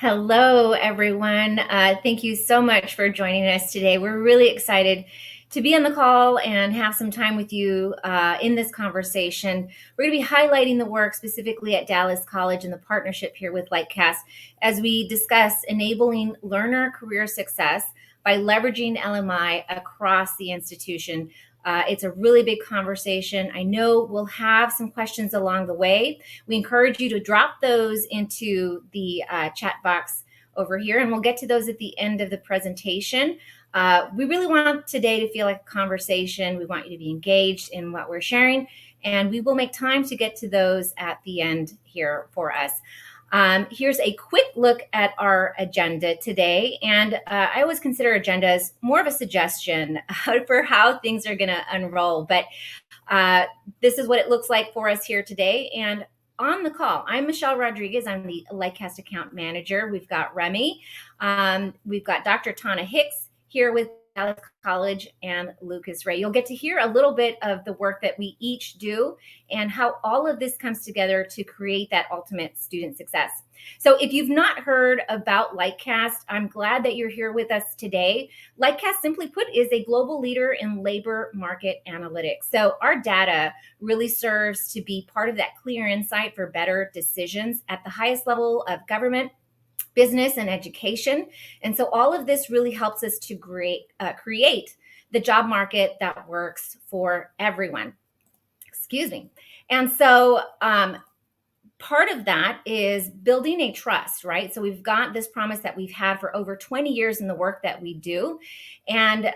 Hello, everyone. Thank you so much for joining us today. We're really excited to be on the call and have some time with you in this conversation. We're going to be highlighting the work specifically at Dallas College and the partnership here with Lightcast as we discuss enabling learner career success by leveraging LMI across the institution. It's a really big conversation. I know we'll have some questions along the way. We encourage you to drop those into the chat box over here, and we'll get to those at the end of the presentation. We really want today to feel like a conversation. We want you to be engaged in what we're sharing, and we will make time to get to those at the end here for us. Here's a quick look at our agenda today. And I always consider agendas more of a suggestion for how things are going to unroll. But this is what it looks like for us here today. And on the call, I'm Michelle Rodriguez. I'm the Lightcast account manager. We've got Remy. We've got Dr. Tana Hicks here with Dallas College and Lucas Ray. You'll get to hear a little bit of the work that we each do and how all of this comes together to create that ultimate student success. So if you've not heard about Lightcast, I'm glad that you're here with us today. Lightcast, simply put, is a global leader in labor market analytics. So our data really serves to be part of that clear insight for better decisions at the highest level of government, business, and education. And so all of this really helps us to create the job market that works for everyone. Excuse me. And so part of that is building a trust, right? So we've got this promise that we've had for over 20 years in the work that we do, and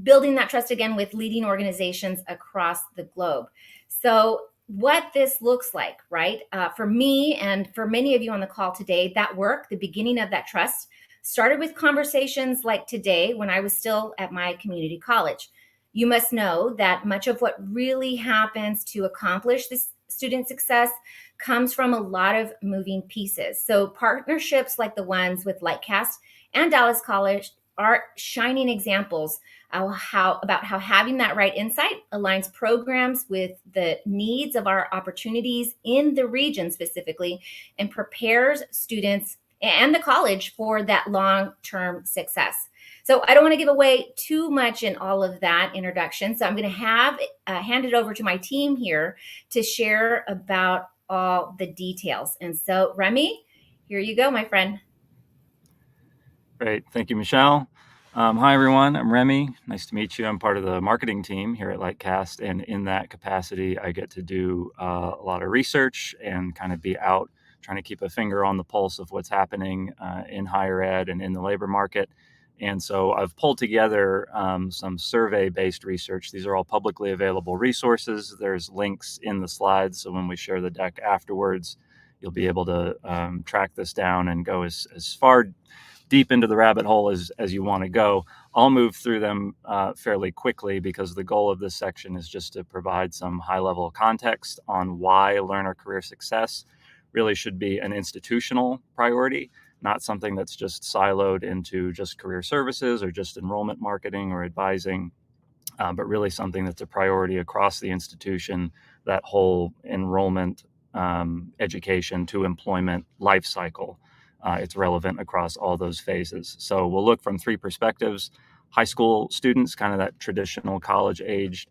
building that trust again with leading organizations across the globe. So what this looks like, right? For me and for many of you on the call today, that work, the beginning of that trust, started with conversations like today when I was still at my community college. You must know that much of what really happens to accomplish this student success comes from a lot of moving pieces. So partnerships like the ones with Lightcast and Dallas College are shining examples of how having that right insight aligns programs with the needs of our opportunities in the region specifically, and prepares students and the college for that long-term success. So I don't want to give away too much in all of that introduction. So I'm going to hand it over to my team here to share about all the details. And so Remy, here you go, my friend. Great. Thank you, Michelle. Hi, everyone. I'm Remy. Nice to meet you. I'm part of the marketing team here at Lightcast. And in that capacity, I get to do a lot of research and kind of be out trying to keep a finger on the pulse of what's happening in higher ed and in the labor market. And so I've pulled together some survey-based research. These are all publicly available resources. There's links in the slides. So when we share the deck afterwards, you'll be able to track this down and go as far deep into the rabbit hole as you want to go. I'll move through them fairly quickly because the goal of this section is just to provide some high-level context on why learner career success really should be an institutional priority, not something that's just siloed into just career services or just enrollment marketing or advising, but really something that's a priority across the institution, that whole enrollment, education to employment life cycle. It's relevant across all those phases. So we'll look from three perspectives: high school students, kind of that traditional college-aged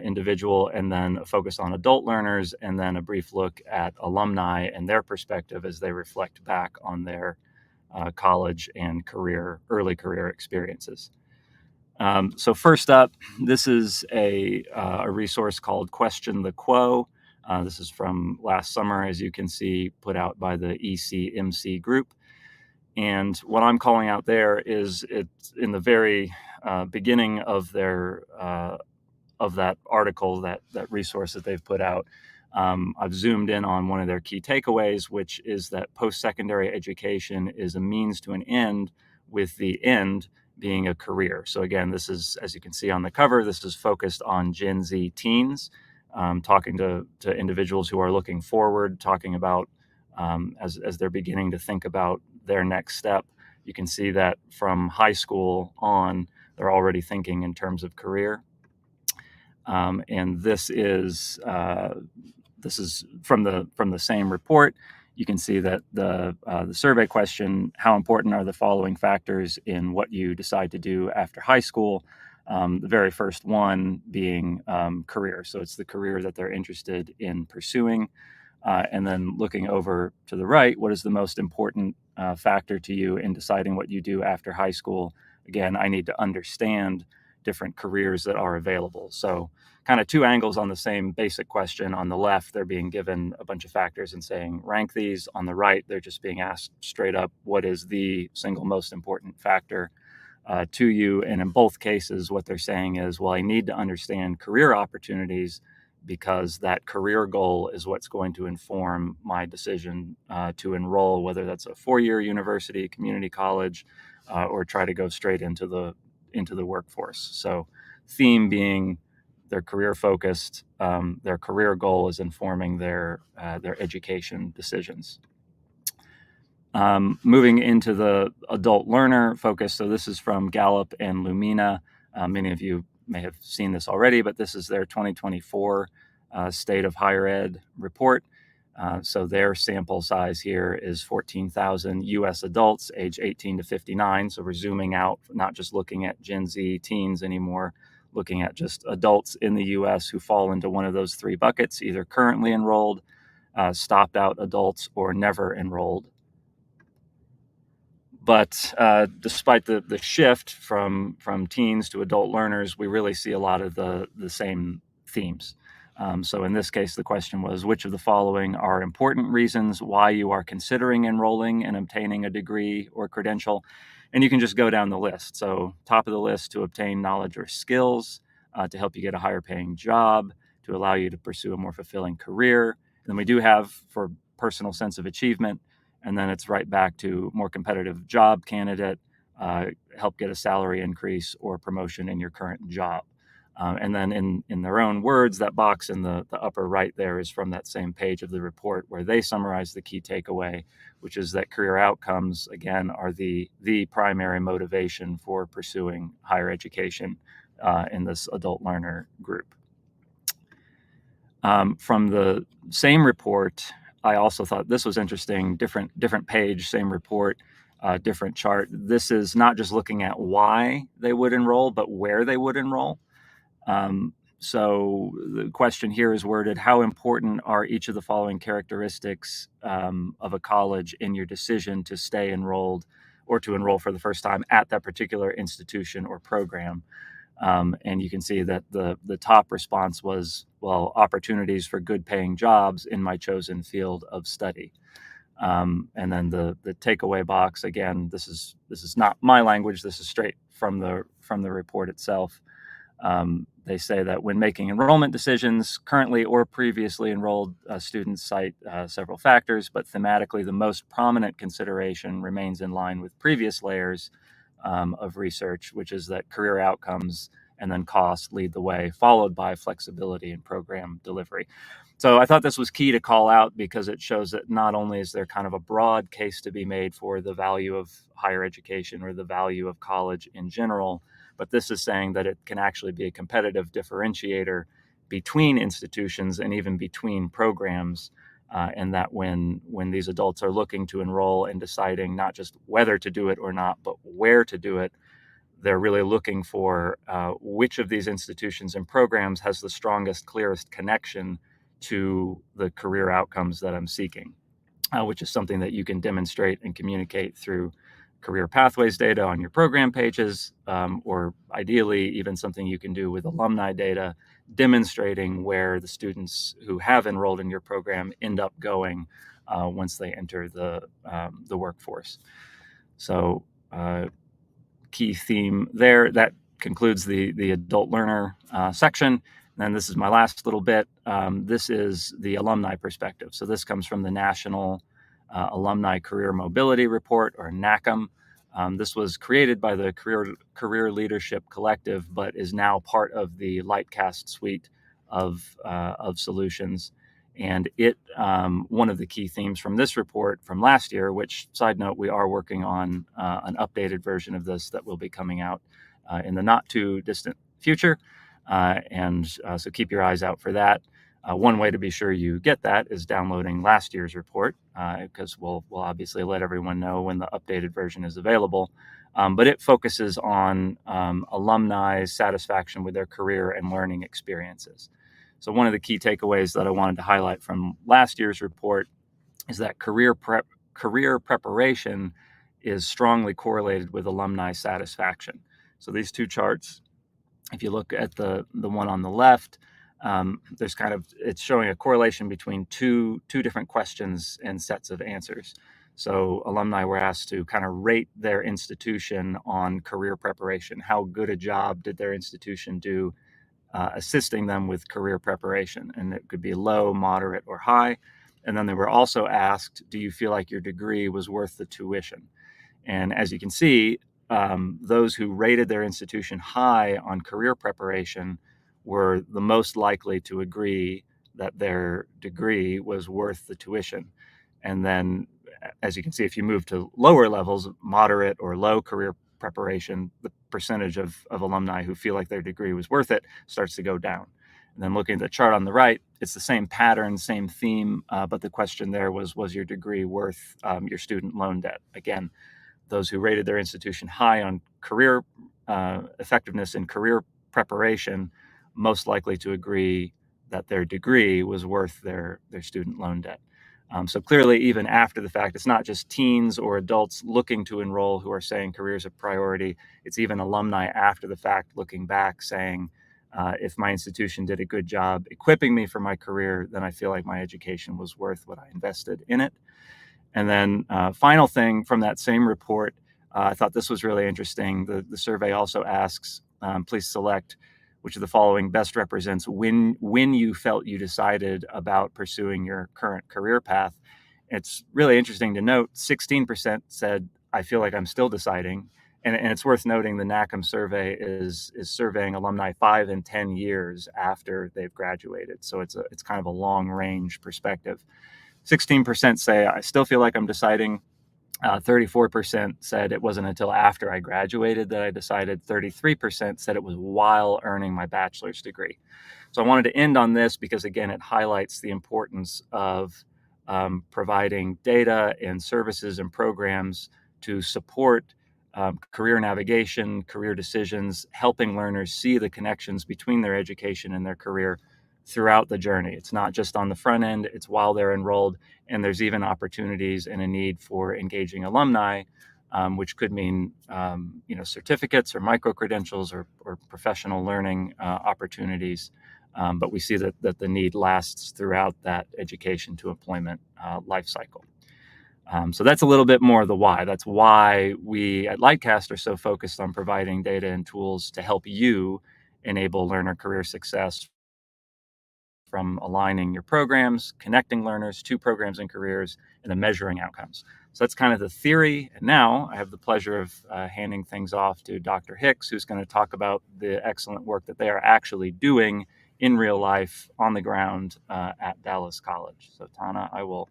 individual, and then a focus on adult learners, and then a brief look at alumni and their perspective as they reflect back on their college and early career experiences. So first up, this is a resource called Question the Quo. This is from last summer, as you can see, put out by the ECMC group. And what I'm calling out there is it's in the very beginning of their of that article, that resource that they've put out. I've zoomed in on one of their key takeaways, which is that post-secondary education is a means to an end, with the end being a career. So again, this is, as you can see on the cover, this is focused on Gen Z teens, talking to individuals who are looking forward, talking about as they're beginning to think about their next step. You can see that from high school on, they're already thinking in terms of career. And this is from the same report. you can see that the survey question, how important are the following factors in what you decide to do after high school? The very first one being career. So it's the career that they're interested in pursuing. And then looking over to the right, what is the most important factor to you in deciding what you do after high school? Again, I need to understand different careers that are available. So kind of two angles on the same basic question. On the left, they're being given a bunch of factors and saying, rank these. On the right, they're just being asked straight up, what is the single most important factor to you? And in both cases, what they're saying is, well, I need to understand career opportunities because that career goal is what's going to inform my decision to enroll, whether that's a four-year university, community college, or try to go straight into the workforce. So theme being they're career focused, their career goal is informing their education decisions. Moving into the adult learner focus, so this is from Gallup and Lumina. Many of you may have seen this already, but this is their 2024 State of Higher Ed report. So their sample size here is 14,000 US adults age 18 to 59. So we're zooming out, not just looking at Gen Z teens anymore, looking at just adults in the US who fall into one of those three buckets, either currently enrolled, stopped out adults, or never enrolled. But despite the shift from teens to adult learners, we really see a lot of the same themes. So in this case, the question was, which of the following are important reasons why you are considering enrolling and obtaining a degree or credential? And you can just go down the list. So top of the list, to obtain knowledge or skills, to help you get a higher paying job, to allow you to pursue a more fulfilling career. And then we do have for personal sense of achievement, and then it's right back to more competitive job candidate, help get a salary increase or promotion in your current job. And then in their own words, that box in the upper right there is from that same page of the report where they summarize the key takeaway, which is that career outcomes, again, are the primary motivation for pursuing higher education in this adult learner group. From the same report, I also thought this was interesting. Different page, same report, different chart. This is not just looking at why they would enroll, but where they would enroll. So the question here is worded, how important are each of the following characteristics of a college in your decision to stay enrolled or to enroll for the first time at that particular institution or program? And you can see that the top response was, well, opportunities for good paying jobs in my chosen field of study. And then the takeaway box, again, this is not my language. This is straight from the report itself. They say that when making enrollment decisions, currently or previously enrolled students cite several factors, but thematically the most prominent consideration remains in line with previous layers of research, which is that career outcomes and then cost lead the way, followed by flexibility and program delivery. So I thought this was key to call out because it shows that not only is there kind of a broad case to be made for the value of higher education or the value of college in general, but this is saying that it can actually be a competitive differentiator between institutions and even between programs. And that when these adults are looking to enroll and deciding not just whether to do it or not, but where to do it, they're really looking for which of these institutions and programs has the strongest, clearest connection to the career outcomes that I'm seeking, which is something that you can demonstrate and communicate through career pathways data on your program pages, or ideally even something you can do with alumni data, demonstrating where the students who have enrolled in your program end up going once they enter the workforce. So key theme there. That concludes the adult learner section. And this is my last little bit. This is the alumni perspective. So this comes from the National Alumni Career Mobility Report, or NACM. This was created by the Career Leadership Collective, but is now part of the Lightcast suite of solutions. And it one of the key themes from this report from last year, which, side note, we are working on an updated version of this that will be coming out in the not too distant future. So keep your eyes out for that. One way to be sure you get that is downloading last year's report, because we'll obviously let everyone know when the updated version is available. But it focuses on alumni's satisfaction with their career and learning experiences. So one of the key takeaways that I wanted to highlight from last year's report is that career preparation is strongly correlated with alumni satisfaction. So these two charts, if you look at the one on the left, there's it's showing a correlation between two different questions and sets of answers. So alumni were asked to kind of rate their institution on career preparation. How good a job did their institution do assisting them with career preparation? And it could be low, moderate, or high. And then they were also asked, do you feel like your degree was worth the tuition? And as you can see, those who rated their institution high on career preparation were the most likely to agree that their degree was worth the tuition. And then, as you can see, if you move to lower levels, moderate or low career preparation, the percentage of alumni who feel like their degree was worth it starts to go down. And then looking at the chart on the right, it's the same pattern, same theme, but the question there was your degree worth your student loan debt? Again, those who rated their institution high on career effectiveness in career preparation most likely to agree that their degree was worth their student loan debt. So clearly, even after the fact, it's not just teens or adults looking to enroll who are saying career is a priority. It's even alumni after the fact looking back saying, if my institution did a good job equipping me for my career, then I feel like my education was worth what I invested in it. And then final thing from that same report, I thought this was really interesting. The survey also asks, please select which of the following best represents when you felt you decided about pursuing your current career path. It's really interesting to note 16% said, I feel like I'm still deciding. And it's worth noting the NACM survey is surveying alumni 5 and 10 years after they've graduated. So it's kind of a long range perspective. 16% say, I still feel like I'm deciding. 34% said it wasn't until after I graduated that I decided. 33% said it was while earning my bachelor's degree. So I wanted to end on this because, again, it highlights the importance of providing data and services and programs to support career navigation, career decisions, helping learners see the connections between their education and their career throughout the journey. It's not just on the front end, it's while they're enrolled, and there's even opportunities and a need for engaging alumni, which could mean certificates or micro-credentials or professional learning opportunities. But we see that the need lasts throughout that education to employment life cycle. So that's a little bit more of the why. That's why we at Lightcast are so focused on providing data and tools to help you enable learner career success, from aligning your programs, connecting learners to programs and careers, and then measuring outcomes. So that's kind of the theory. And now I have the pleasure of handing things off to Dr. Hicks, who's going to talk about the excellent work that they are actually doing in real life on the ground at Dallas College. So Tana, I will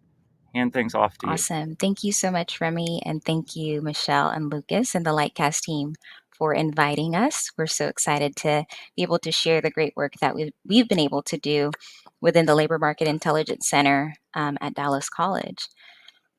hand things off to you. Awesome. Thank you so much, Remy. And thank you, Michelle and Lucas and the Lightcast team for inviting us. We're so excited to be able to share the great work that we've been able to do within the Labor Market Intelligence Center at Dallas College.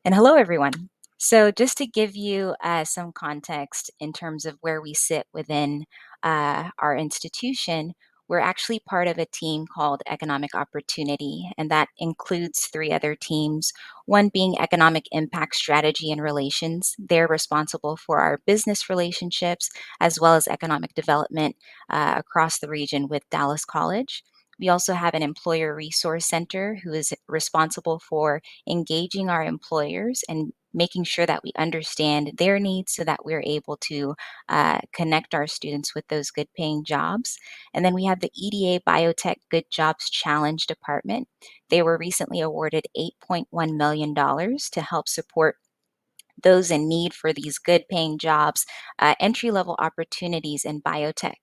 And hello, everyone. So, just to give you some context in terms of where we sit within our institution, we're actually part of a team called Economic Opportunity, and that includes three other teams, one being Economic Impact Strategy and Relations. They're responsible for our business relationships as well as economic development across the region with Dallas College. We also have an Employer Resource Center who is responsible for engaging our employers and making sure that we understand their needs so that we're able to connect our students with those good paying jobs. And then we have the EDA Biotech Good Jobs Challenge Department. They were recently awarded $8.1 million to help support those in need for these good paying jobs, entry level opportunities in biotech.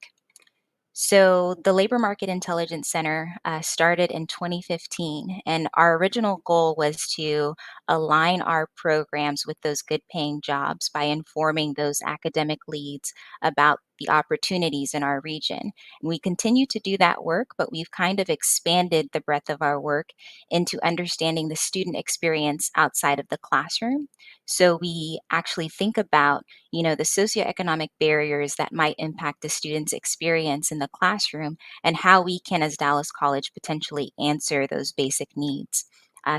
So, the Labor Market Intelligence Center started in 2015, and our original goal was to align our programs with those good paying jobs by informing those academic leads about the opportunities in our region. And we continue to do that work, but we've kind of expanded the breadth of our work into understanding the student experience outside of the classroom. So we actually think about, the socioeconomic barriers that might impact the student's experience in the classroom and how we can, as Dallas College, potentially answer those basic needs.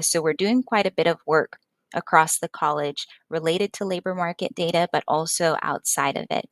So we're doing quite a bit of work across the college related to labor market data, but also outside of it.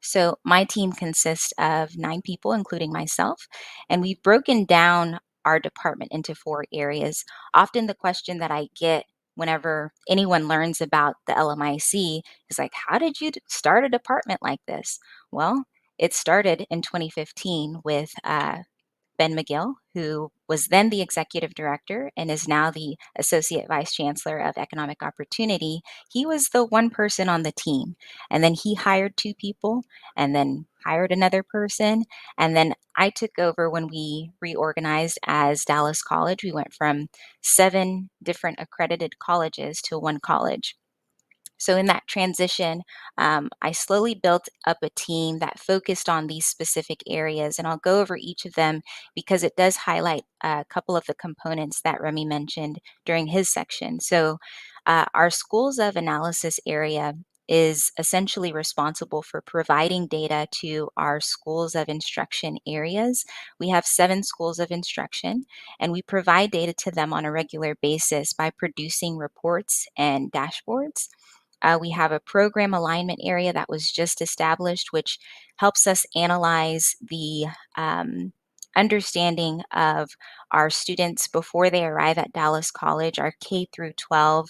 So my team consists of 9 people, including myself, and we've broken down our department into 4 areas. Often the question that I get whenever anyone learns about the LMIC is like, how did you start a department like this? Well, it started in 2015 with Ben McGill, who was then the executive director and is now the associate vice chancellor of economic opportunity. He was the one person on the team. And then he hired 2 people and then hired another person. And then I took over when we reorganized as Dallas College. We went from 7 different accredited colleges to 1 college. So in that transition, I slowly built up a team that focused on these specific areas, and I'll go over each of them because it does highlight a couple of the components that Remy mentioned during his section. So our schools of analysis area is essentially responsible for providing data to our schools of instruction areas. We have 7 schools of instruction, and we provide data to them on a regular basis by producing reports and dashboards. We have a program alignment area that was just established, which helps us analyze the understanding of our students before they arrive at Dallas College, our K through 12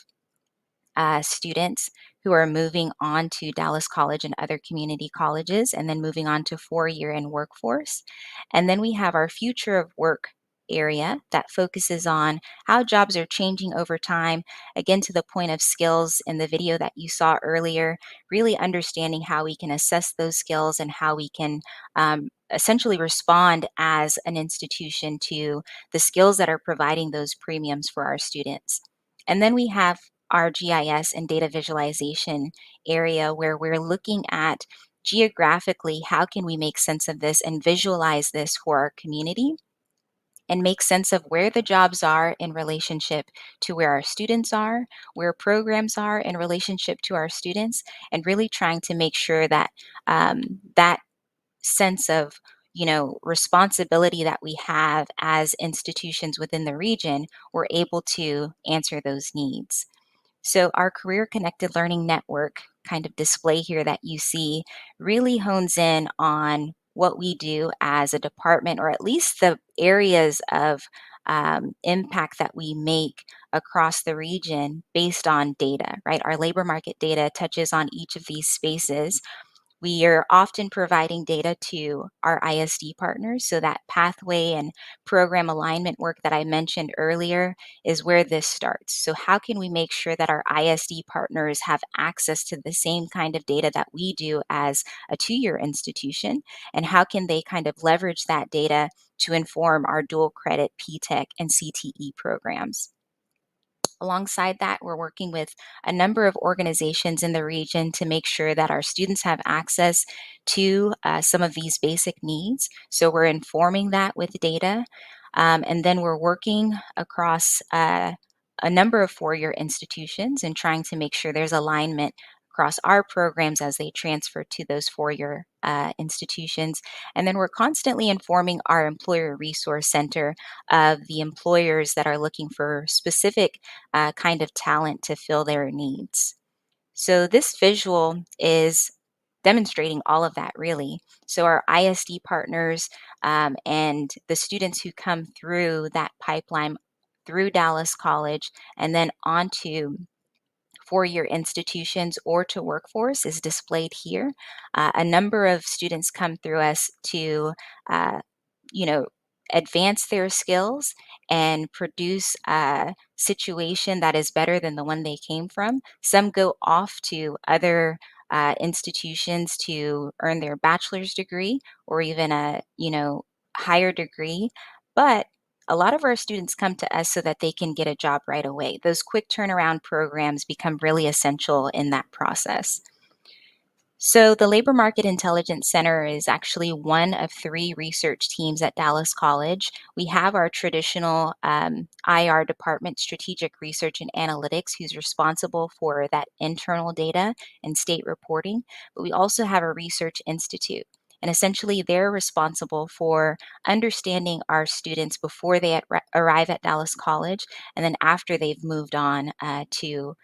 students who are moving on to Dallas College and other community colleges, and then moving on to 4-year in workforce. And then we have our future of work area that focuses on how jobs are changing over time. Again, to the point of skills in the video that you saw earlier, really understanding how we can assess those skills and how we can essentially respond as an institution to the skills that are providing those premiums for our students. And then we have our GIS and data visualization area where we're looking at geographically how can we make sense of this and visualize this for our community and make sense of where the jobs are in relationship to where our students are, where programs are in relationship to our students, and really trying to make sure that that sense of responsibility that we have as institutions within the region, we're able to answer those needs. So, our Career Connected Learning Network kind of display here that you see really hones in on what we do as a department, or at least the areas of impact that we make across the region based on data, right? Our labor market data touches on each of these spaces. We are often providing data to our ISD partners, so that pathway and program alignment work that I mentioned earlier is where this starts. So, how can we make sure that our ISD partners have access to the same kind of data that we do as a 2-year institution? And how can they kind of leverage that data to inform our dual credit PTech and CTE programs? Alongside that, we're working with a number of organizations in the region to make sure that our students have access to some of these basic needs. So we're informing that with data. And then we're working across a number of 4-year institutions and trying to make sure there's alignment across our programs as they transfer to those 4-year institutions. And then we're constantly informing our employer resource center of the employers that are looking for specific kind of talent to fill their needs. So this visual is demonstrating all of that really. So our ISD partners and the students who come through that pipeline through Dallas College and then onto 4-year institutions or to workforce is displayed here. A number of students come through us to, uh, you know, advance their skills and produce a situation that is better than the one they came from. Some go off to other institutions to earn their bachelor's degree or even a, higher degree. But a lot of our students come to us so that they can get a job right away. Those quick turnaround programs become really essential in that process. So, the Labor Market Intelligence Center is actually one of three research teams at Dallas College. We have our traditional IR department, Strategic Research and Analytics, who's responsible for that internal data and state reporting. But we also have a research institute. And essentially, they're responsible for understanding our students before they arrive at Dallas College and then after they've moved on to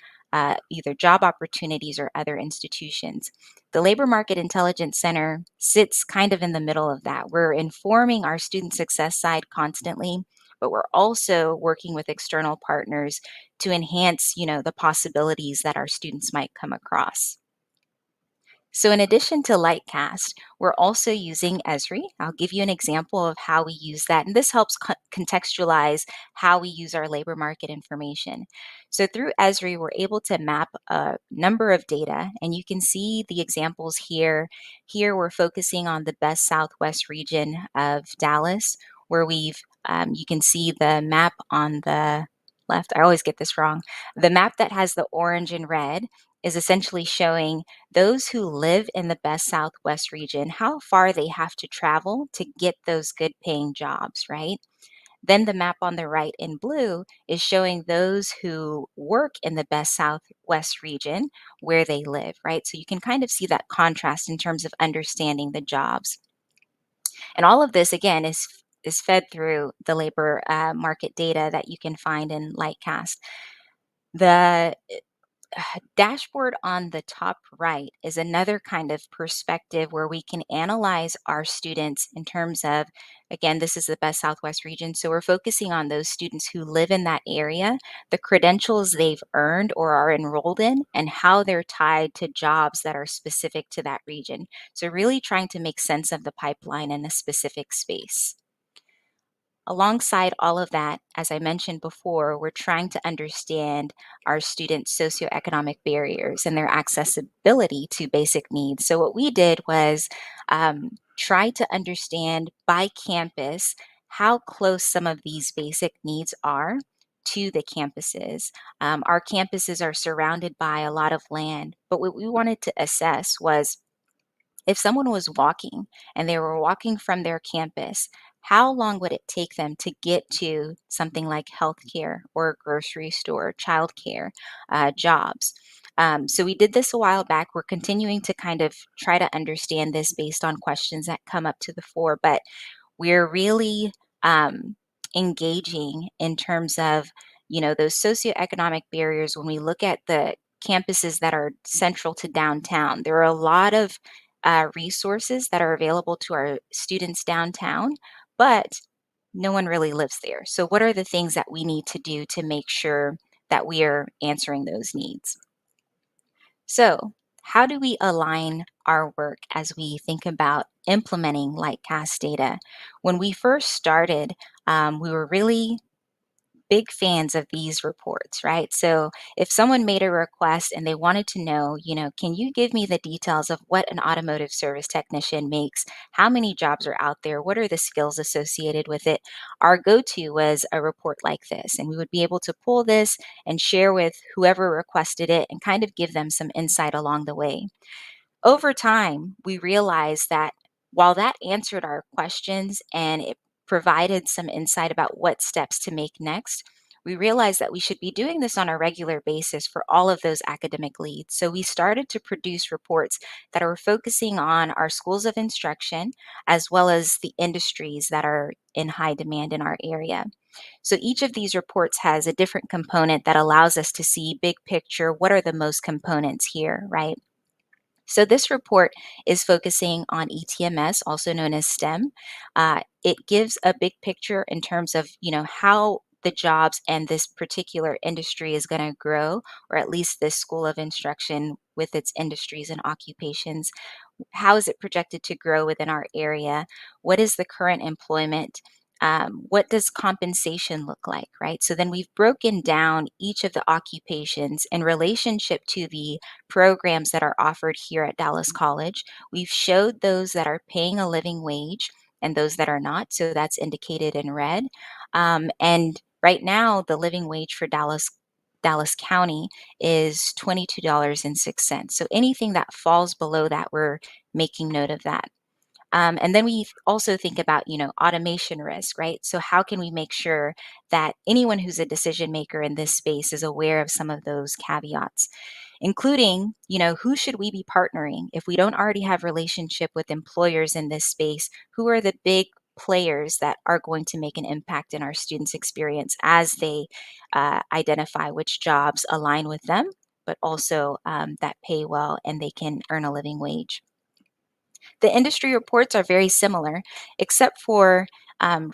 either job opportunities or other institutions. The Labor Market Intelligence Center sits kind of in the middle of that. We're informing our student success side constantly, but we're also working with external partners to enhance, the possibilities that our students might come across. So in addition to Lightcast, we're also using Esri. I'll give you an example of how we use that, and this helps contextualize how we use our labor market information. So through Esri, we're able to map a number of data, and you can see the examples here. Here we're focusing on the best Southwest region of Dallas, where you can see the map on the left. I always get this wrong. The map that has the orange and red is essentially showing those who live in the best Southwest region, how far they have to travel to get those good paying jobs, right? Then the map on the right in blue is showing those who work in the best Southwest region where they live, right? So you can kind of see that contrast in terms of understanding the jobs. And all of this, again, is fed through the labor market data that you can find in Lightcast. The dashboard on the top right is another kind of perspective where we can analyze our students in terms of, again, this is the best Southwest region. So we're focusing on those students who live in that area, the credentials they've earned or are enrolled in, and how they're tied to jobs that are specific to that region. So really trying to make sense of the pipeline in a specific space. Alongside all of that, as I mentioned before, we're trying to understand our students' socioeconomic barriers and their accessibility to basic needs. So, what we did was try to understand by campus how close some of these basic needs are to the campuses. Our campuses are surrounded by a lot of land, but what we wanted to assess was if someone was walking and they were walking from their campus, how long would it take them to get to something like healthcare or a grocery store, childcare, jobs? So we did this a while back. We're continuing to kind of try to understand this based on questions that come up to the fore, but we're really engaging in terms of those socioeconomic barriers. When we look at the campuses that are central to downtown, there are a lot of resources that are available to our students downtown, but no one really lives there. So what are the things that we need to do to make sure that we are answering those needs? So, how do we align our work as we think about implementing Lightcast data? When we first started, we were really big fans of these reports, right? So if someone made a request and they wanted to know, can you give me the details of what an automotive service technician makes? How many jobs are out there? What are the skills associated with it? Our go to was a report like this. And we would be able to pull this and share with whoever requested it and kind of give them some insight along the way. Over time, we realized that while that answered our questions and it provided some insight about what steps to make next, we realized that we should be doing this on a regular basis for all of those academic leads. So we started to produce reports that are focusing on our schools of instruction as well as the industries that are in high demand in our area. So each of these reports has a different component that allows us to see big picture, what are the most components here, right? So this report is focusing on ETMS, also known as STEM. It gives a big picture in terms of how the jobs and this particular industry is going to grow, or at least this school of instruction with its industries and occupations. How is it projected to grow within our area? What is the current employment? What does compensation look like, right? So then we've broken down each of the occupations in relationship to the programs that are offered here at Dallas College. We've showed those that are paying a living wage and those that are not. So that's indicated in red. And right now, the living wage for Dallas County is $22.06. So anything that falls below that, we're making note of that. And then we also think about, automation risk, right? So how can we make sure that anyone who's a decision maker in this space is aware of some of those caveats, including, who should we be partnering? If we don't already have relationship with employers in this space, who are the big players that are going to make an impact in our students' experience as they identify which jobs align with them, but also that pay well and they can earn a living wage. The industry reports are very similar, except for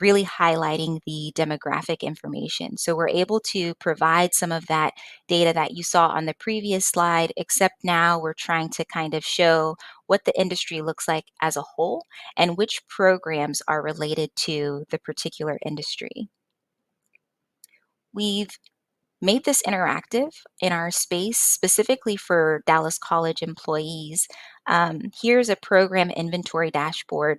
really highlighting the demographic information. So we're able to provide some of that data that you saw on the previous slide, except now we're trying to kind of show what the industry looks like as a whole and which programs are related to the particular industry. We've made this interactive in our space specifically for Dallas College employees. Here's a program inventory dashboard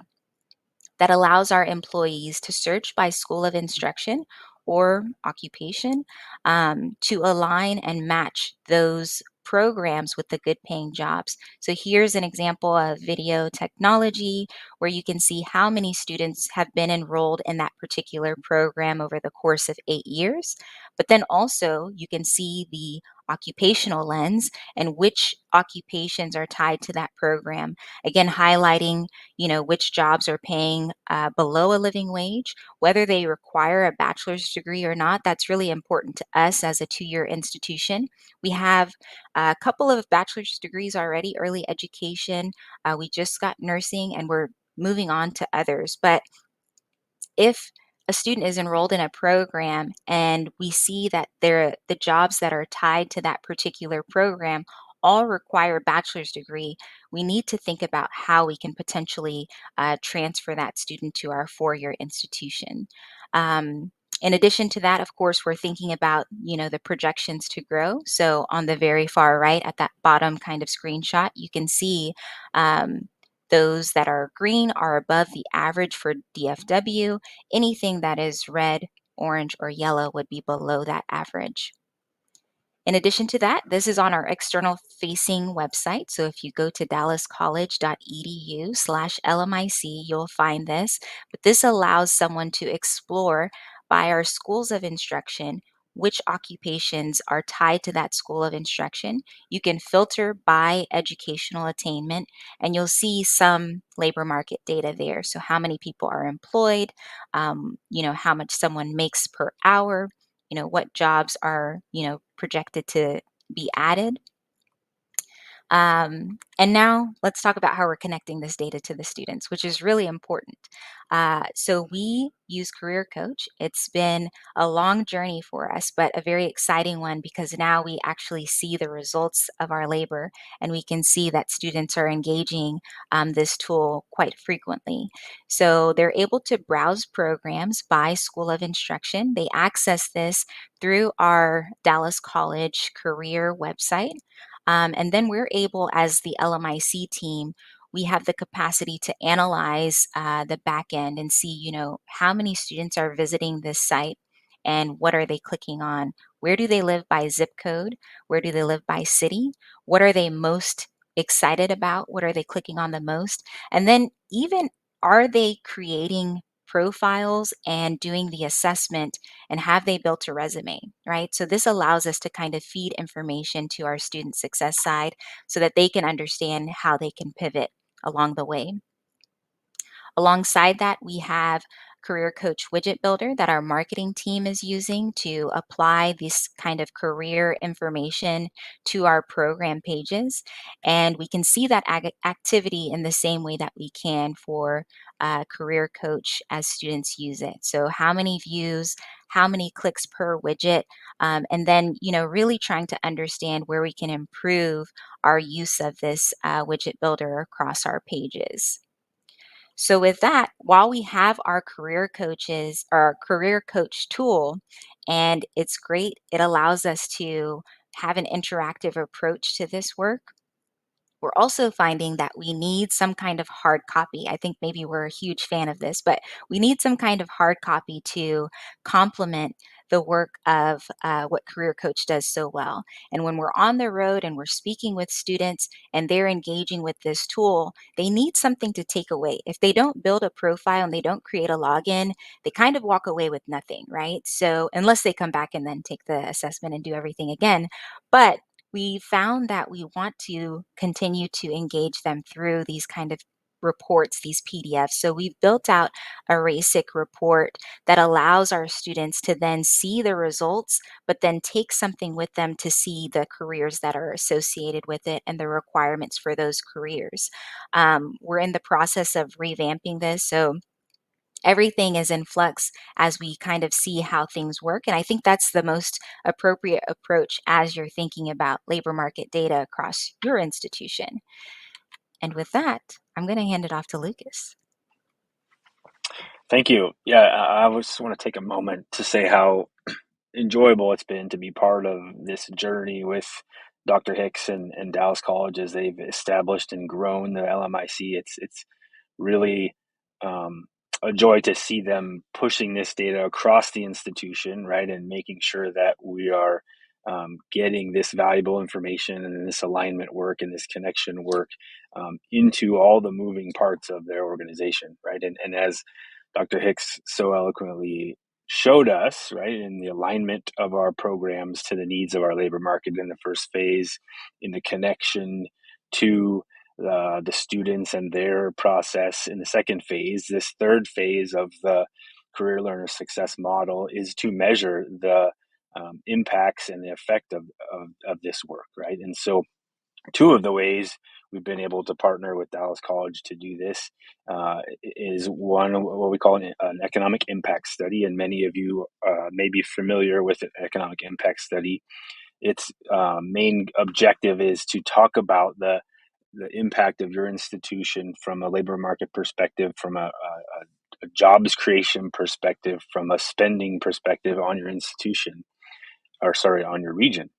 that allows our employees to search by school of instruction or occupation to align and match those programs with the good paying jobs. So here's an example of video technology where you can see how many students have been enrolled in that particular program over the course of 8 years. But then also you can see the occupational lens and which occupations are tied to that program. Again, highlighting which jobs are paying below a living wage, whether they require a bachelor's degree or not. That's really important to us as a two-year institution. We have a couple of bachelor's degrees already, early education. We just got nursing and we're moving on to others. But if a student is enrolled in a program and we see that the jobs that are tied to that particular program all require a bachelor's degree, we need to think about how we can potentially transfer that student to our four-year institution. In addition to that, of course, we're thinking about, the projections to grow. So on the very far right at that bottom kind of screenshot, you can see those that are green are above the average for DFW. Anything that is red, orange, or yellow would be below that average. In addition to that, this is on our external facing website. So if you go to dallascollege.edu/LMIC, you'll find this. But this allows someone to explore by our schools of instruction which occupations are tied to that school of instruction. You can filter by educational attainment and you'll see some labor market data there. So how many people are employed, how much someone makes per hour, what jobs are, projected to be added. And now let's talk about how we're connecting this data to the students, which is really important. So we use Career Coach. It's been a long journey for us, but a very exciting one because now we actually see the results of our labor and we can see that students are engaging this tool quite frequently. So they're able to browse programs by school of instruction. They access this through our Dallas College career website. And then we're able, as the LMIC team, we have the capacity to analyze the back end and see, how many students are visiting this site and what are they clicking on? Where do they live by zip code? Where do they live by city? What are they most excited about? What are they clicking on the most? And then even are they creating profiles and doing the assessment and have they built a resume, right? So this allows us to kind of feed information to our student success side so that they can understand how they can pivot along the way. Alongside that, we have Career Coach Widget Builder that our marketing team is using to apply this kind of career information to our program pages. And we can see that activity in the same way that we can for Career Coach as students use it. So how many views, how many clicks per widget, and then, really trying to understand where we can improve our use of this widget builder across our pages. So with that, while we have our career coaches or our career coach tool, and it's great, it allows us to have an interactive approach to this work. We're also finding that we need some kind of hard copy. I think maybe we're a huge fan of this, but we need some kind of hard copy to complement the work of what Career Coach does so well. And when we're on the road and we're speaking with students and they're engaging with this tool, they need something to take away. If they don't build a profile and they don't create a login, they kind of walk away with nothing, right? So, unless they come back and then take the assessment and do everything again. But we found that we want to continue to engage them through these kind of reports, these PDFs. So we've built out a RASIC report that allows our students to then see the results, but then take something with them to see the careers that are associated with it and the requirements for those careers. We're in the process of revamping this. So everything is in flux as we kind of see how things work. And I think that's the most appropriate approach as you're thinking about labor market data across your institution. And with that, I'm going to hand it off to Lucas. Thank you. Yeah, I just want to take a moment to say how enjoyable it's been to be part of this journey with Dr. Hicks and Dallas College as they've established and grown the LMIC. It's really a joy to see them pushing this data across the institution, right, and making sure that we are getting this valuable information and this alignment work and this connection work into all the moving parts of their organization, right? And as Dr. Hicks so eloquently showed us, right, in the alignment of our programs to the needs of our labor market in the first phase, in the connection to the students and their process in the second phase. This third phase of the career learner success model is to measure the impacts and the effect of this work, right? And so two of the ways we've been able to partner with Dallas College to do this is one, what we call an economic impact study. And many of you may be familiar with an economic impact study. Its main objective is to talk about the impact of your institution from a labor market perspective, from a jobs creation perspective, from a spending perspective on your institution, or sorry, on your region.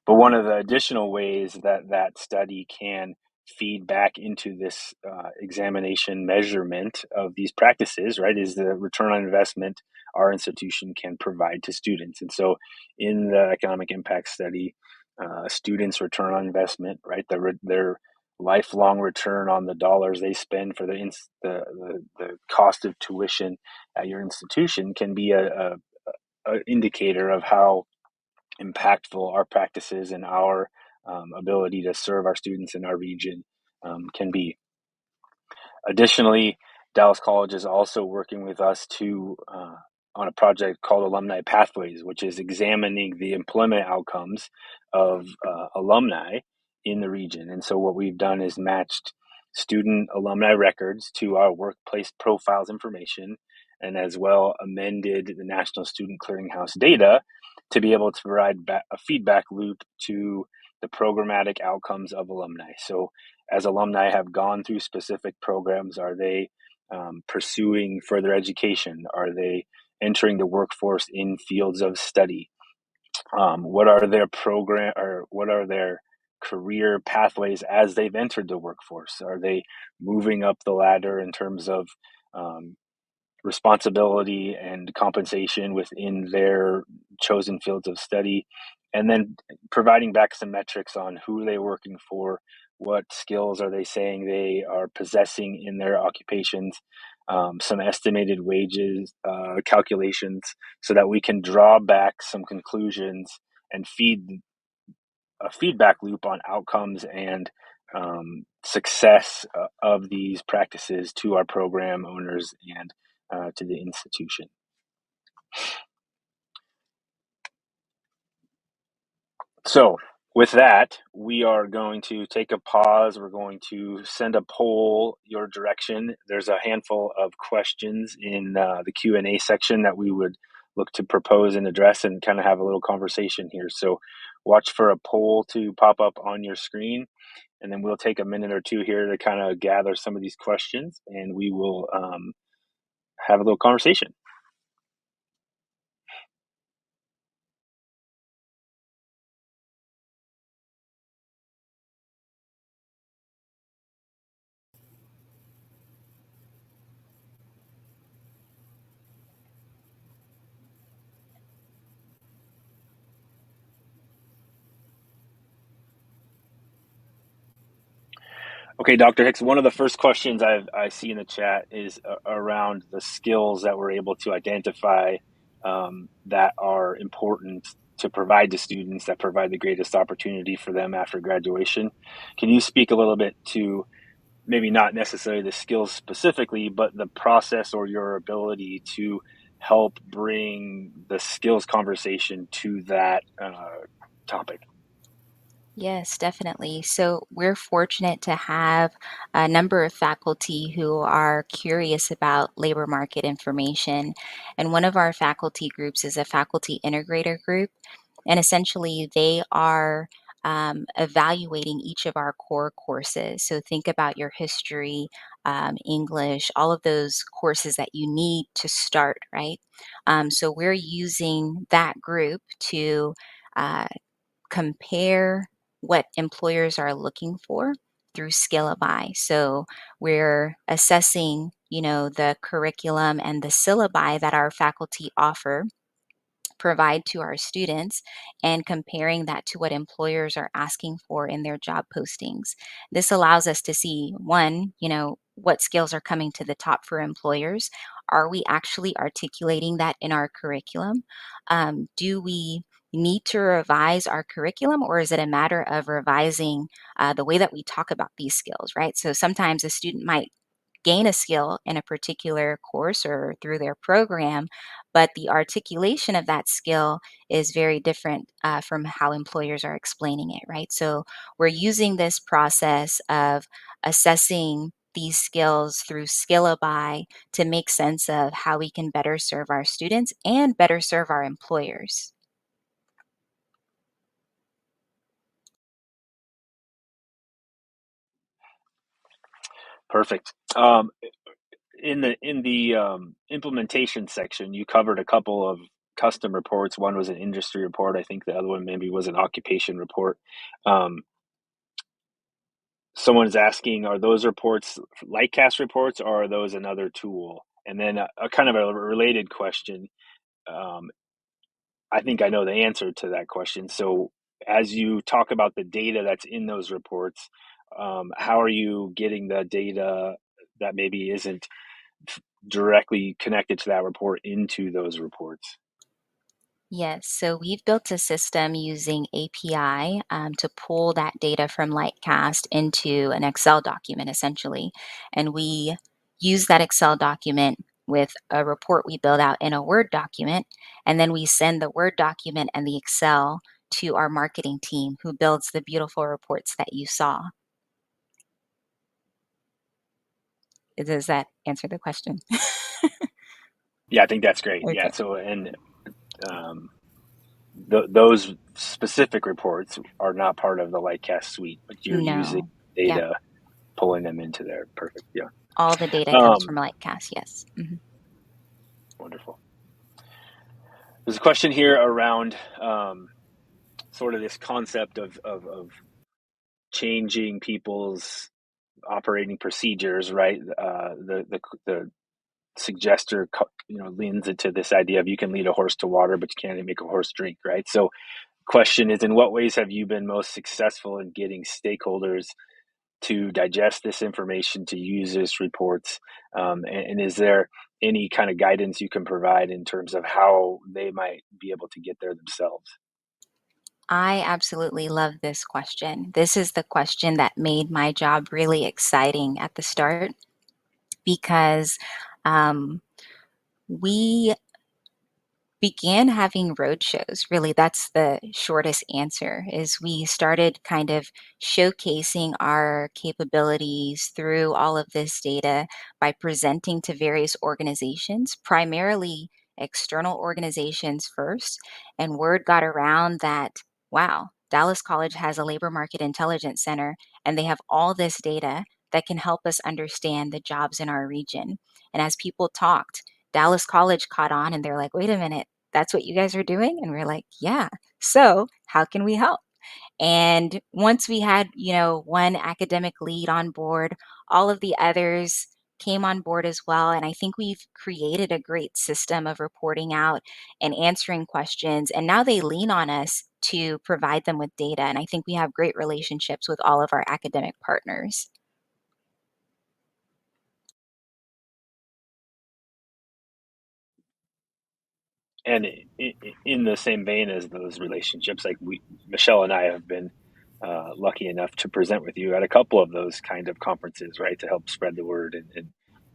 But one of the additional ways that that study can feed back into this examination measurement of these practices, right, is the return on investment our institution can provide to students. And so in the economic impact study, students' return on investment, right, their lifelong return on the dollars they spend for the cost of tuition at your institution can be a indicator of how impactful our practices and our ability to serve our students in our region can be. Additionally, Dallas College is also working with us to on a project called Alumni Pathways, which is examining the employment outcomes of alumni in the region. And so what we've done is matched student alumni records to our workplace profiles information, and as well amended the National Student Clearinghouse data to be able to provide a feedback loop to the programmatic outcomes of alumni. So as alumni have gone through specific programs, are they pursuing further education? Are they entering the workforce in fields of study? What are their program, or what are their career pathways as they've entered the workforce? Are they moving up the ladder in terms of responsibility and compensation within their chosen fields of study? And then providing back some metrics on who they're working for, what skills are they saying they are possessing in their occupations, some estimated wages calculations, so that we can draw back some conclusions and feed a feedback loop on outcomes and success of these practices to our program owners and to the institution. So with that, we are going to take a pause. We're going to send a poll your direction. There's a handful of questions in the Q&A section that we would look to propose and address and kind of have a little conversation here. So watch for a poll to pop up on your screen, and then we'll take a minute or two here to kind of gather some of these questions, and we will have a little conversation. Okay, Dr. Hicks, one of the first questions I see in the chat is around the skills that we're able to identify that are important to provide to students that provide the greatest opportunity for them after graduation. Can you speak a little bit to maybe not necessarily the skills specifically, but the process or your ability to help bring the skills conversation to that topic? Yes, definitely. So we're fortunate to have a number of faculty who are curious about labor market information. And one of our faculty groups is a faculty integrator group. And essentially, they are evaluating each of our core courses. So think about your history, English, all of those courses that you need to start, right? So we're using that group to uh, compare what employers are looking for through Skillify. So we're assessing, the curriculum and the syllabi that our faculty offer provide to our students and comparing that to what employers are asking for in their job postings. This allows us to see one, what skills are coming to the top for employers. Are we actually articulating that in our curriculum? Do we need to revise our curriculum, or is it a matter of revising the way that we talk about these skills, right? So sometimes a student might gain a skill in a particular course or through their program, but the articulation of that skill is very different from how employers are explaining it, right? So we're using this process of assessing these skills through Skillify to make sense of how we can better serve our students and better serve our employers. Perfect. In the implementation section, you covered a couple of custom reports. One was an industry report. I think the other one maybe was an occupation report. Someone's asking, are those reports Lightcast reports, or are those another tool? And then a kind of a related question. I think I know the answer to that question. So as you talk about the data that's in those reports, how are you getting the data that maybe isn't directly connected to that report into those reports? Yes, so we've built a system using API to pull that data from Lightcast into an Excel document, essentially. And we use that Excel document with a report we build out in a Word document. And then we send the Word document and the Excel to our marketing team who builds the beautiful reports that you saw. Does that answer the question? Yeah, I think that's great. Yeah. Okay. So, and um, those specific reports are not part of the Lightcast suite, but you're using No. Yeah. data, pulling them into there. Perfect. Yeah. All the data comes from Um, Lightcast. Yes. Wonderful. There's a question here around sort of this concept of changing people's operating procedures, right? The suggester, leans into this idea of you can lead a horse to water, but you can't make a horse drink, right? So, question is, in what ways have you been most successful in getting stakeholders to digest this information, to use this reports, and is there any kind of guidance you can provide in terms of how they might be able to get there themselves? I absolutely love this question. This is the question that made my job really exciting at the start because um, we began having road shows. Really, that's the shortest answer. Is we started kind of showcasing our capabilities through all of this data by presenting to various organizations, primarily external organizations first, and word got around that wow, Dallas College has a labor market intelligence center and they have all this data that can help us understand the jobs in our region. And as people talked, Dallas College caught on and they're like, wait a minute, that's what you guys are doing? And we're like, yeah. So how can we help? And once we had, one academic lead on board, all of the others came on board as well. And I think we've created a great system of reporting out and answering questions. And now they lean on us to provide them with data. And I think we have great relationships with all of our academic partners. And in the same vein as those relationships, like Michelle and I have been lucky enough to present with you at a couple of those kind of conferences, right, to help spread the word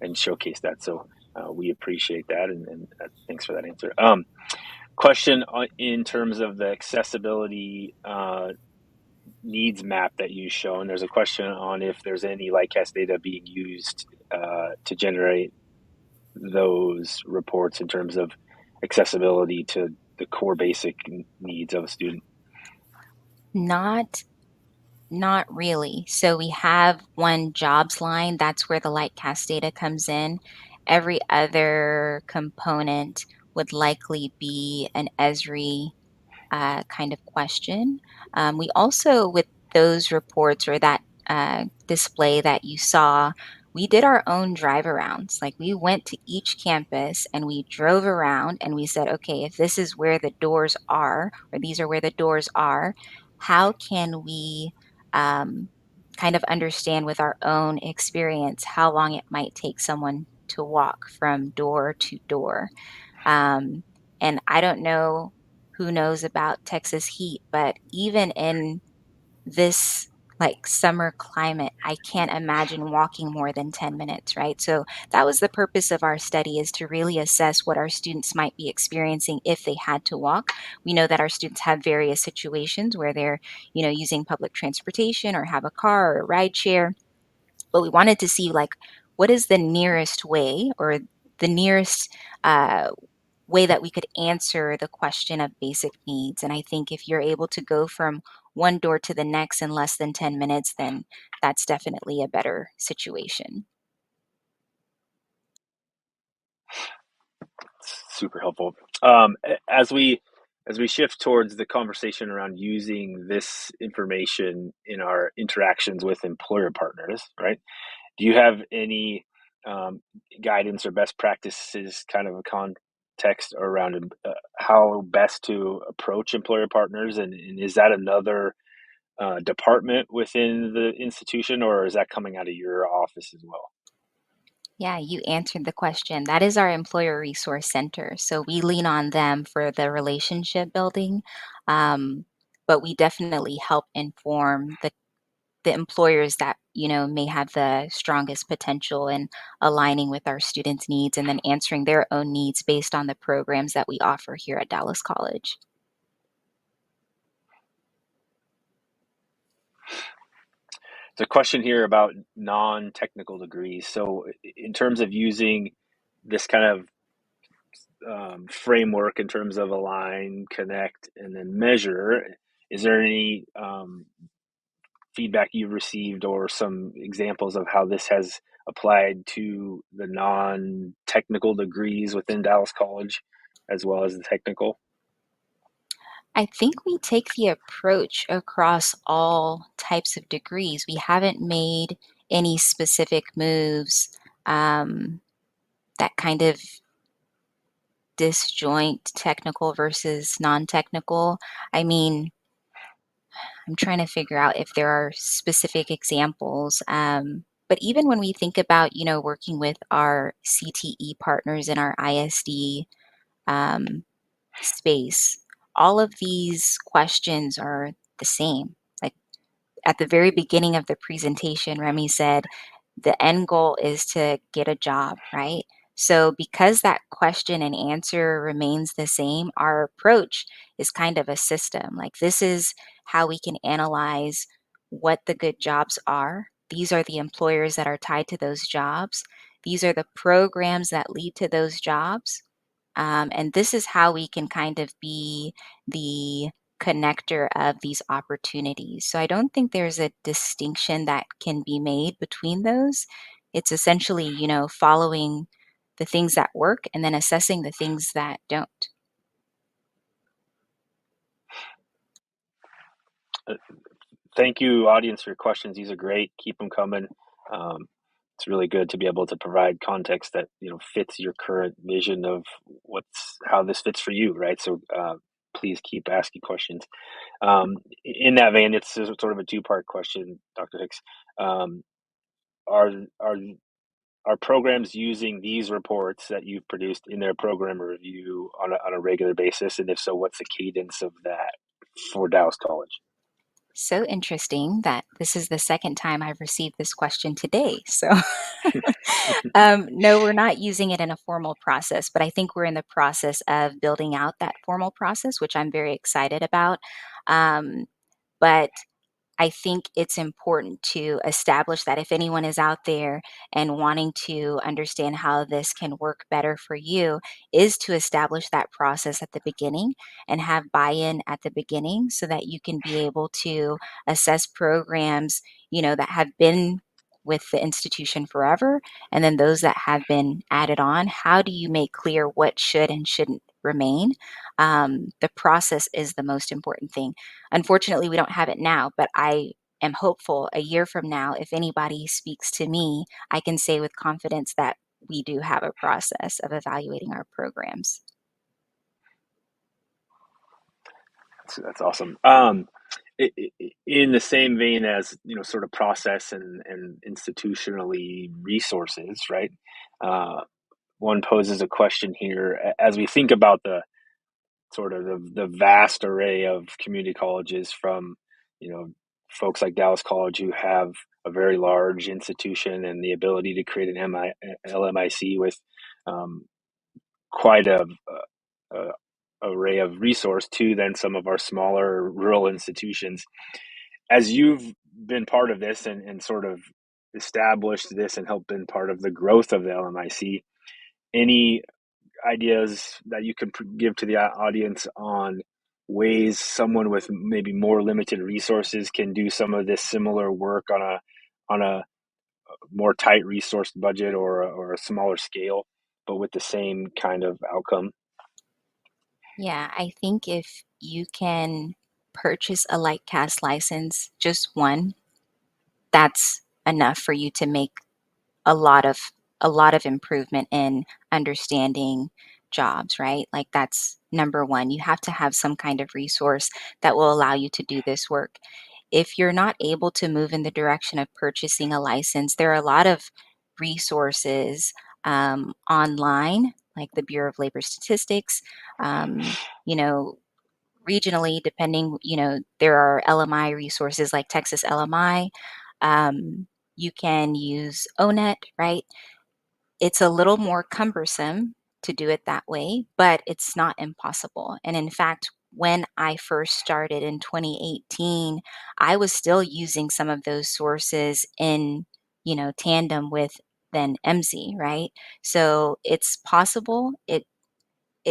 and showcase that. So we appreciate that, and thanks for that answer. Question in terms of the accessibility needs map that you show, and there's a question on if there's any Lightcast data being used to generate those reports in terms of accessibility to the core basic needs of a student. Not really. So we have one jobs line. That's where the Lightcast data comes in. Every other component would likely be an Esri kind of question. We also, with those reports or that display that you saw, we did our own drive arounds. Like we went to each campus and we drove around and we said, okay, if this is where the doors are, or these are where the doors are, how can we um, kind of understand with our own experience how long it might take someone to walk from door to door? Um, and I don't know who knows about Texas heat, but even in this like summer climate, I can't imagine walking more than 10 minutes, right? So that was the purpose of our study, is to really assess what our students might be experiencing if they had to walk. We know that our students have various situations where they're, using public transportation or have a car or a ride share, but we wanted to see like what is the nearest way or the nearest way that we could answer the question of basic needs. And I think if you're able to go from one door to the next in less than 10 minutes, then that's definitely a better situation. Super helpful. As we shift towards the conversation around using this information in our interactions with employer partners, right? Do you have any guidance or best practices, kind of a context around how best to approach employer partners? And is that another department within the institution, or is that coming out of your office as well? Yeah, you answered the question. That is our employer resource center. So we lean on them for the relationship building, but we definitely help inform the employers that may have the strongest potential in aligning with our students' needs and then answering their own needs based on the programs that we offer here at Dallas College. There's a question here about non-technical degrees. So in terms of using this kind of framework in terms of align, connect, and then measure, is there any feedback you've received or some examples of how this has applied to the non-technical degrees within Dallas College as well as the technical? I think we take the approach across all types of degrees. We haven't made any specific moves that kind of disjoint technical versus non-technical. I mean, I'm trying to figure out if there are specific examples. But even when we think about, working with our CTE partners in our ISD um, space, all of these questions are the same. Like at the very beginning of the presentation, Remy said, the end goal is to get a job, right? So, because that question and answer remains the same, our approach is kind of a system. Like, this is how we can analyze what the good jobs are. These are the employers that are tied to those jobs. These are the programs that lead to those jobs. And this is how we can kind of be the connector of these opportunities. So I don't think there's a distinction that can be made between those. It's essentially, following the things that work and then assessing the things that don't. Thank you, audience, for your questions. These are great. Keep them coming. Um, it's really good to be able to provide context that fits your current vision of how this fits for you, right? So please keep asking questions. In that vein, it's sort of a two-part question, Dr. Hicks. Um, are are programs using these reports that you've produced in their program review on a regular basis? And if so, what's the cadence of that for Dallas College? So interesting that this is the second time I've received this question today. So, no, we're not using it in a formal process, but I think we're in the process of building out that formal process, which I'm very excited about. Um, but I think it's important to establish that if anyone is out there and wanting to understand how this can work better for you, is to establish that process at the beginning and have buy in at the beginning so that you can be able to assess programs, that have been with the institution forever, and then those that have been added on. How do you make clear what should and shouldn't remain? The process is the most important thing. Unfortunately, we don't have it now, but I am hopeful a year from now, if anybody speaks to me, I can say with confidence that we do have a process of evaluating our programs. That's awesome. In the same vein as sort of process and institutionally resources, right? One poses a question here as we think about the sort of the vast array of community colleges from folks like Dallas College who have a very large institution and the ability to create an LMIC with quite a array of resource to then some of our smaller rural institutions. As you've been part of this and sort of established this and helped been part of the growth of the LMIC, any ideas that you can give to the audience on ways someone with maybe more limited resources can do some of this similar work on a more tight resource budget or a smaller scale, but with the same kind of outcome? Yeah, I think if you can purchase a Lightcast license, just one, that's enough for you to make a lot of a lot of improvement in understanding jobs, right? Like that's number one. You have to have some kind of resource that will allow you to do this work. If you're not able to move in the direction of purchasing a license, there are a lot of resources online, like the Bureau of Labor Statistics. Um, you know, regionally, depending, there are LMI resources like Texas LMI. Um, you can use ONET, right? It's a little more cumbersome to do it that way, but it's not impossible. And in fact, when I first started in 2018, I was still using some of those sources in, tandem with then MZ, right? So it's possible. It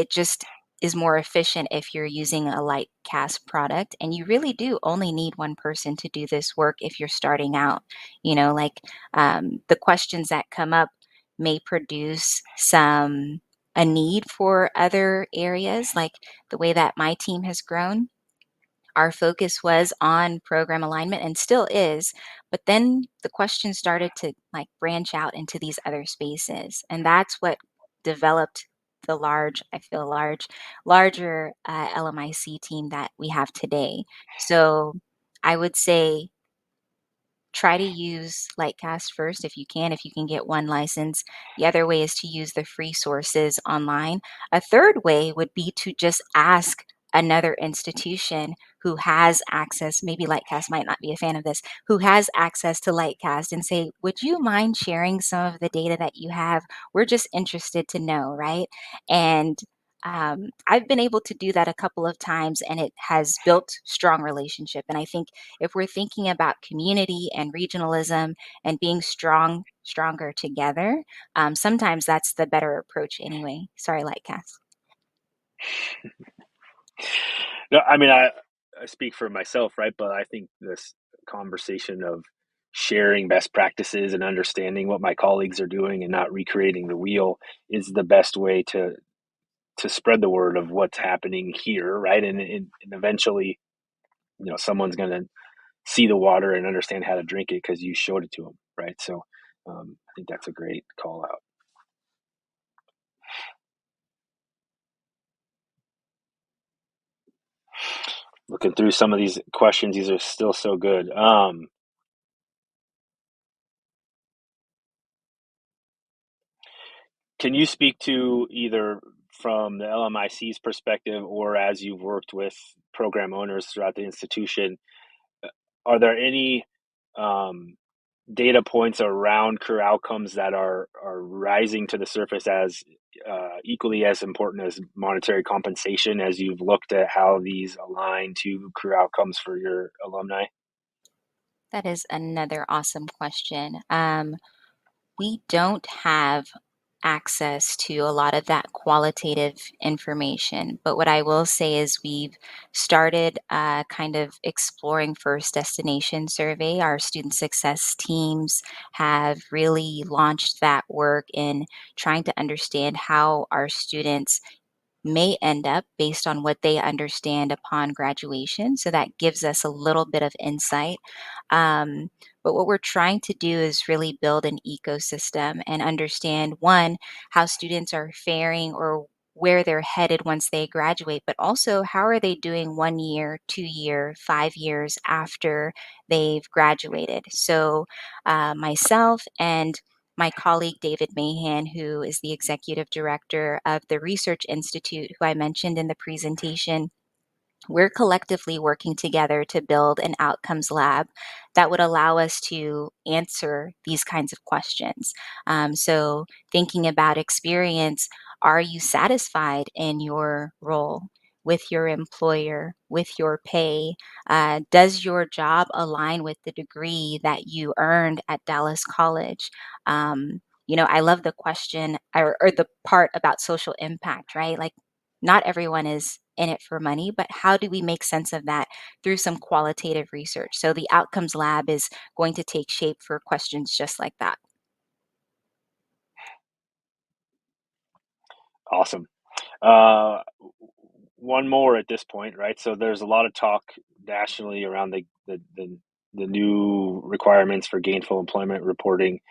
just is more efficient if you're using a light cast product, and you really do only need one person to do this work if you're starting out. Like the questions that come up may produce a need for other areas, like the way that my team has grown. Our focus was on program alignment and still is, but then the questions started to like branch out into these other spaces, and that's what developed the larger LMIC team that we have today. So I would say try to use Lightcast first if you can, if you can get one license. The other way is to use the free sources online. A third way would be to just ask another institution who has access, maybe Lightcast might not be a fan of this, who has access to Lightcast and say, would you mind sharing some of the data that you have? We're just interested to know, right? And I've been able to do that a couple of times and it has built strong relationship. And I think if we're thinking about community and regionalism and being stronger together, sometimes that's the better approach anyway. Sorry, Lightcast. No, I mean, I speak for myself, right? But I think this conversation of sharing best practices and understanding what my colleagues are doing and not recreating the wheel is the best way to spread the word of what's happening here, right? And eventually, someone's going to see the water and understand how to drink it because you showed it to them, right? So I think that's a great call out. Looking through some of these questions, these are still so good. Can you speak to either from the LMIC's perspective or as you've worked with program owners throughout the institution, are there any um, data points around career outcomes that are rising to the surface as equally as important as monetary compensation as you've looked at how these align to career outcomes for your alumni? That is another awesome question. We don't have access to a lot of that qualitative information. But what I will say is we've started kind of exploring first destination survey. Our student success teams have really launched that work in trying to understand how our students may end up based on what they understand upon graduation. So that gives us a little bit of insight. But what we're trying to do is really build an ecosystem and understand one, how students are faring or where they're headed once they graduate, but also how are they doing 1 year, 2 year, 5 years after they've graduated. So myself and my colleague David Mahan, who is the executive director of the Research Institute, who I mentioned in the presentation, we're collectively working together to build an outcomes lab that would allow us to answer these kinds of questions. So, thinking about experience, are you satisfied in your role with your employer, with your pay? Does your job align with the degree that you earned at Dallas College? I love the question or the part about social impact, right? Like, not everyone is in it for money, but how do we make sense of that through some qualitative research? So the outcomes lab is going to take shape for questions just like that. Awesome. Uh, One more at this point, right? So there's a lot of talk nationally around the new requirements for gainful employment reporting.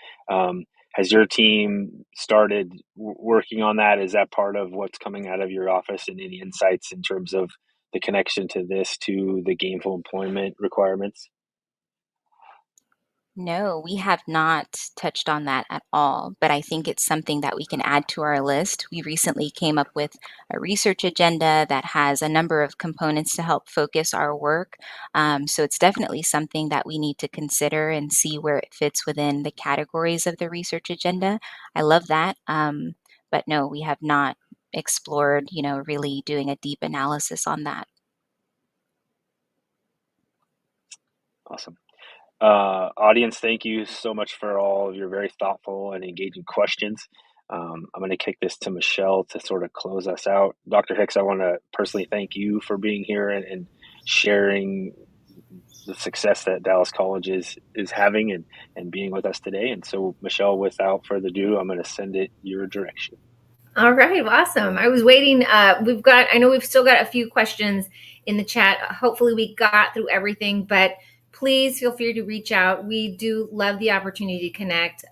Has your team started working on that? Is that part of what's coming out of your office, and any insights in terms of the connection to this to the gainful employment requirements? No, we have not touched on that at all, but I think it's something that we can add to our list. We recently came up with a research agenda that has a number of components to help focus our work. So it's definitely something that we need to consider and see where it fits within the categories of the research agenda. I love that. But no, we have not explored, really doing a deep analysis on that. Awesome. Audience, thank you so much for all of your very thoughtful and engaging questions. I'm going to kick this to Michelle to sort of close us out. Dr. Hicks, I want to personally thank you for being here and sharing the success that Dallas College is having and being with us today. And so, Michelle, without further ado, I'm going to send it your direction. All right, awesome. I was waiting. I know we've still got a few questions in the chat. Hopefully, we got through everything, but please feel free to reach out. We do love the opportunity to connect.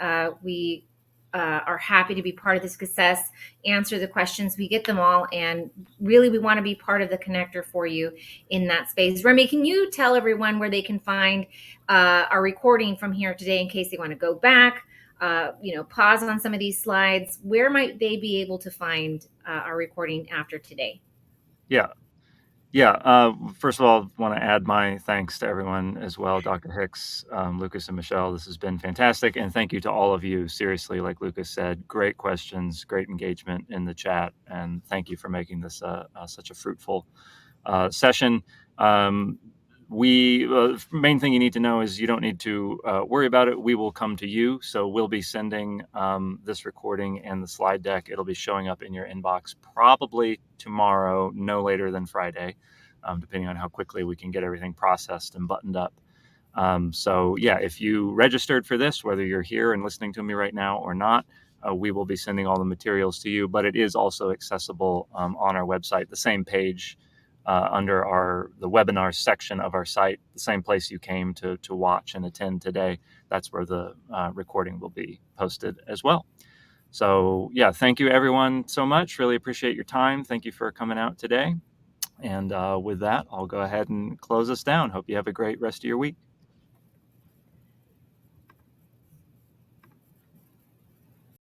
We are happy to be part of the success, answer the questions. We get them all, and really, we want to be part of the connector for you in that space. Remy, can you tell everyone where they can find our recording from here today in case they want to go back? Pause on some of these slides. Where might they be able to find our recording after today? Yeah. First of all, want to add my thanks to everyone as well, Dr. Hicks, Lucas, and Michelle. This has been fantastic. And thank you to all of you. Seriously, like Lucas said, great questions, great engagement in the chat. And thank you for making this such a fruitful session. Main thing you need to know is you don't need to worry about it. We will come to you. So we'll be sending this recording and the slide deck. It'll be showing up in your inbox probably tomorrow, no later than Friday, depending on how quickly we can get everything processed and buttoned up. So yeah, if you registered for this, whether you're here and listening to me right now or not, we will be sending all the materials to you, but it is also accessible on our website, the same page under the webinar section of our site, the same place you came to watch and attend today. That's where the recording will be posted as well. So yeah, thank you everyone so much. Really appreciate your time. Thank you for coming out today. And with that, I'll go ahead and close us down. Hope you have a great rest of your week.